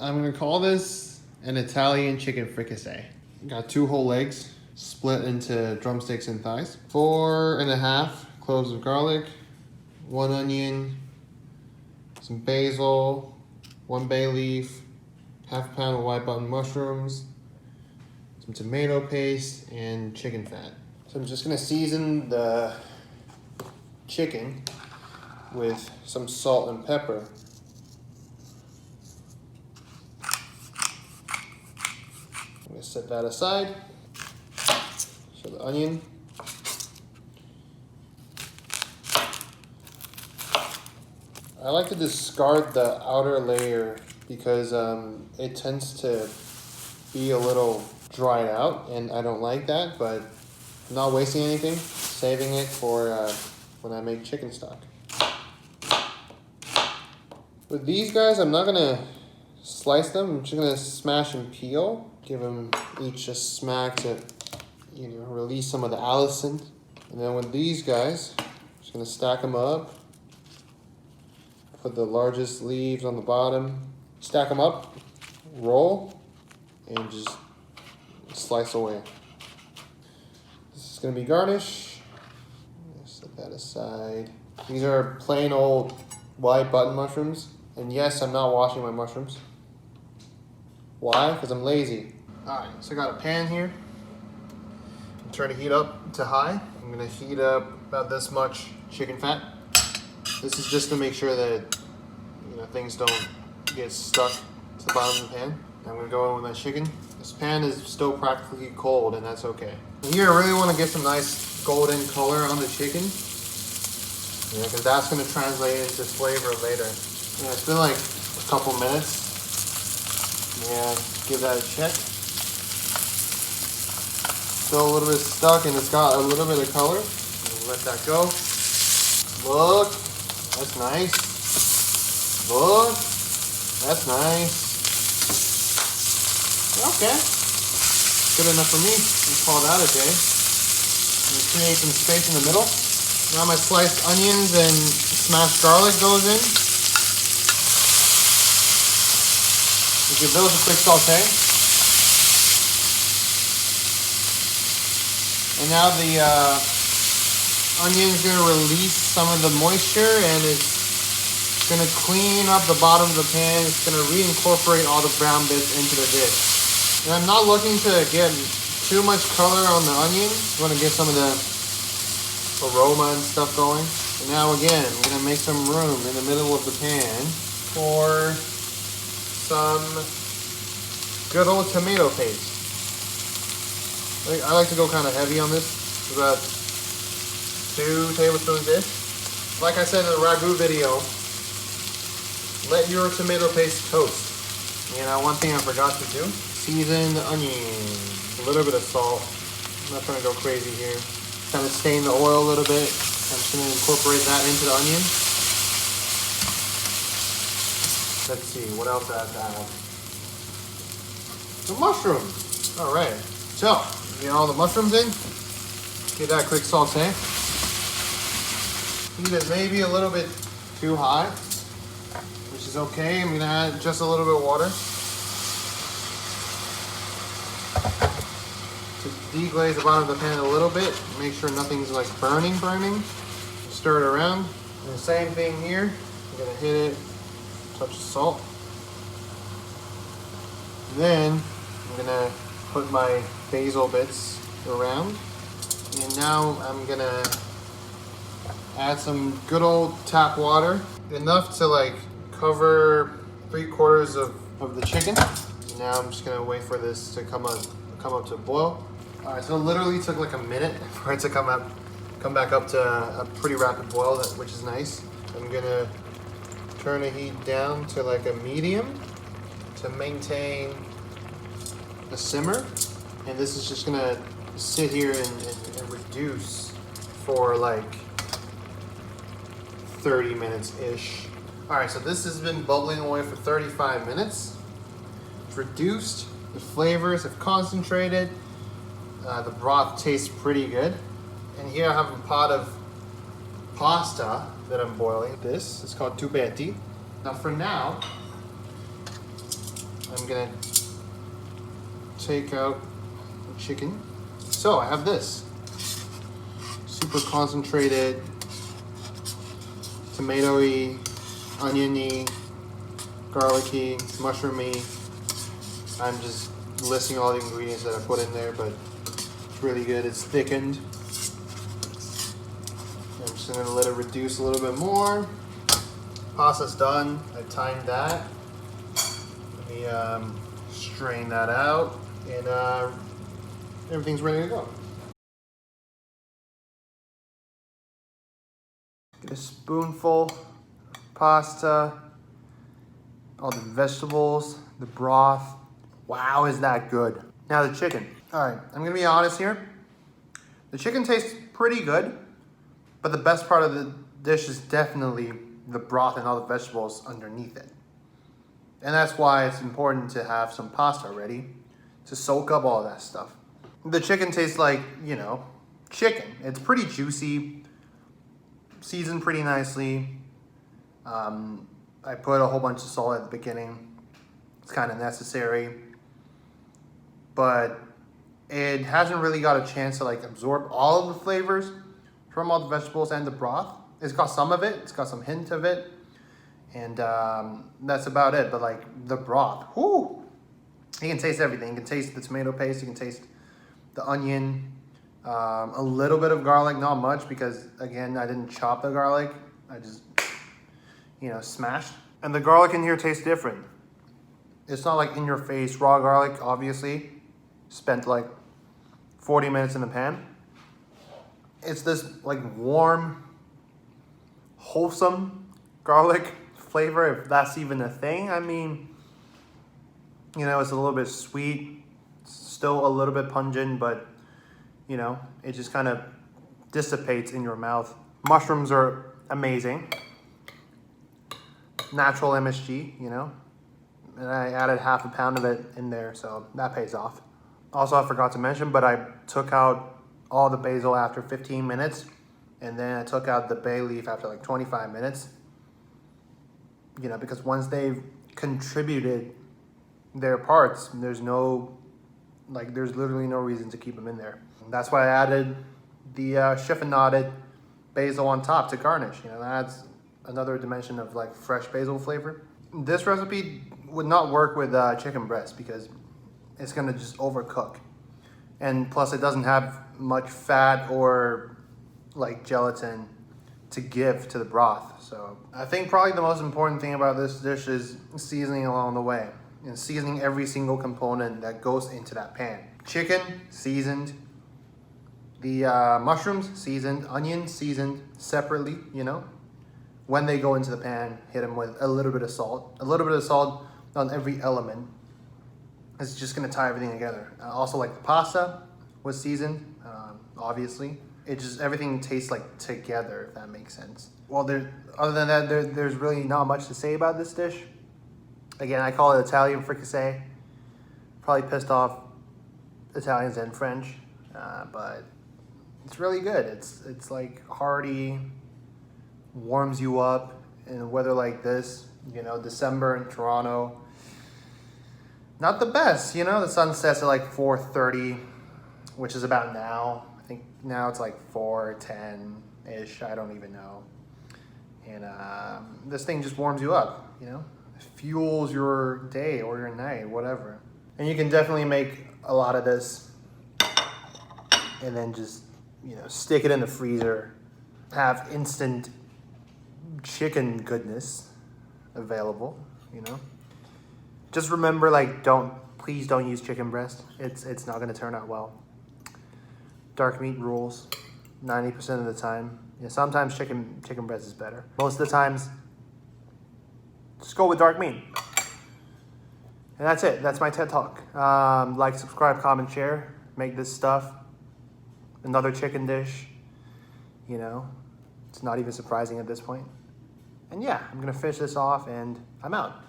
I'm gonna call this an Italian chicken fricassee. Got 2 whole legs split into drumsticks and thighs. 4.5 cloves of garlic, 1 onion, some basil, 1 bay leaf, half a pound of white button mushrooms, some tomato paste, and chicken fat. So I'm just gonna season the chicken with some salt and pepper. I'm gonna set that aside. So the onion. I like to discard the outer layer because it tends to be a little dried out, and I don't like that, but I'm not wasting anything, saving it for when I make chicken stock. With these guys, I'm not gonna slice them, I'm just gonna smash and peel, give them each a smack to, release some of the allicin. And then with these guys, I'm just gonna stack them up. Put the largest leaves on the bottom, stack them up, roll, and just slice away. This is gonna be garnish. Set that aside. These are plain old white button mushrooms. And yes, I'm not washing my mushrooms. Why? Because I'm lazy. All right, so I got a pan here. I'm turning the heat up to high. I'm gonna heat up about this much chicken fat. This is just to make sure that things don't get stuck to the bottom of the pan. I'm gonna go in with my chicken. This pan is still practically cold, and that's okay. Here, I really want to get some nice golden color on the chicken, because that's gonna translate into flavor later. It's been like a couple minutes. Yeah, give that a check. Still a little bit stuck, and it's got a little bit of color. Let that go. Look, that's nice. Look, that's nice. Okay, good enough for me. We'll call that a day. I'm gonna create some space in the middle. Now my sliced onions and smashed garlic goes in. We give those a quick saute. And now the onion's gonna release some of the moisture, and it's gonna clean up the bottom of the pan. It's gonna reincorporate all the brown bits into the dish. And I'm not looking to get too much color on the onion. I want to get some of the aroma and stuff going. And now again, we're gonna make some room in the middle of the pan for some good old tomato paste. I like to go kind of heavy on this. About 2 tablespoons-ish. Like I said in the ragu video, let your tomato paste toast. One thing I forgot to do, season the onion. A little bit of salt. I'm not trying to go crazy here. Kind of stain the oil a little bit. I'm just going to incorporate that into the onion. Let's see, what else I have to add? The mushrooms. All right. So, get all the mushrooms in. Give that a quick saute. Heat it maybe a little bit too high, which is okay. I'm gonna add just a little bit of water to deglaze the bottom of the pan a little bit. Make sure nothing's like burning. Stir it around. And the same thing here. I'm gonna hit it, touch of salt. Then I'm gonna put my basil bits around. And now I'm gonna add some good old tap water. Enough to cover 3/4 of the chicken. Now I'm just gonna wait for this to come up to a boil. All right, so it literally took like a minute for it to come back up to a pretty rapid boil, which is nice. I'm gonna turn the heat down to like a medium to maintain a simmer. And this is just gonna sit here and reduce for like 30 minutes-ish. All right, so this has been bubbling away for 35 minutes. It's reduced, the flavors have concentrated, the broth tastes pretty good. And here I have a pot of pasta that I'm boiling. This is called tubetti. Now for now, I'm gonna take out the chicken. So I have this super concentrated, tomatoey, oniony, garlicky, mushroomy. I'm just listing all the ingredients that I put in there, but it's really good. It's thickened. I'm just gonna let it reduce a little bit more. Pasta's done. I timed that. Let me strain that out, and everything's ready to go. Get a spoonful of pasta, all the vegetables, the broth. Wow, is that good. Now the chicken. All right, I'm gonna be honest here. The chicken tastes pretty good, but the best part of the dish is definitely the broth and all the vegetables underneath it. And that's why it's important to have some pasta ready to soak up all that stuff. The chicken tastes like, you know, chicken. It's pretty juicy, seasoned pretty nicely. I put a whole bunch of salt at the beginning. It's kind of necessary, but it hasn't really got a chance to like absorb all of the flavors from all the vegetables and the broth. It's got some of it, it's got some hint of it, and that's about it. But like the broth, whoo! You can taste everything. You can taste the tomato paste, you can taste the onion, a little bit of garlic, not much because again, I didn't chop the garlic. I just, you know, smashed. And the garlic in here tastes different. It's not like in your face raw garlic, obviously. Spent like 40 minutes in the pan. It's this like warm, wholesome garlic flavor, if that's even a thing. I mean, you know, it's a little bit sweet, still a little bit pungent, but you know, it just kind of dissipates in your mouth. Mushrooms are amazing. Natural MSG, you know, and I added half a pound of it in there, so that pays off. Also, I forgot to mention, but I took out all the basil after 15 minutes, and then I took out the bay leaf after like 25 minutes. You know, because once they've contributed their parts, there's no, like, there's literally no reason to keep them in there. And that's why I added the chiffonaded basil on top to garnish. You know, that's another dimension of like fresh basil flavor. This recipe would not work with chicken breast because it's gonna just overcook. And plus it doesn't have much fat or like gelatin to give to the broth. So I think probably the most important thing about this dish is seasoning along the way and seasoning every single component that goes into that pan. Chicken, seasoned. The mushrooms, seasoned. Onions, seasoned separately, you know. When they go into the pan, hit them with a little bit of salt. A little bit of salt on every element. It's just gonna tie everything together. Also, like the pasta was seasoned, obviously. It just, everything tastes like together, if that makes sense. Well, other than that, there's really not much to say about this dish. Again, I call it Italian fricassee. Probably pissed off Italians and French, but it's really good. It's like hearty, warms you up in weather like this. You know, December in Toronto. Not the best, you know, the sun sets at like 4:30, which is about now. I think now it's like 4:10-ish, I don't even know. And this thing just warms you up, you know? It fuels your day or your night, whatever. And you can definitely make a lot of this and then just, you know, stick it in the freezer. Have instant chicken goodness available, you know? Just remember, like, please don't use chicken breast. It's not gonna turn out well. Dark meat rules 90% of the time. Yeah, sometimes chicken breast is better. Most of the times, just go with dark meat. And that's it. That's my TED Talk. Like, subscribe, comment, share. Make this stuff. Another chicken dish. You know, it's not even surprising at this point. And yeah, I'm gonna finish this off and I'm out.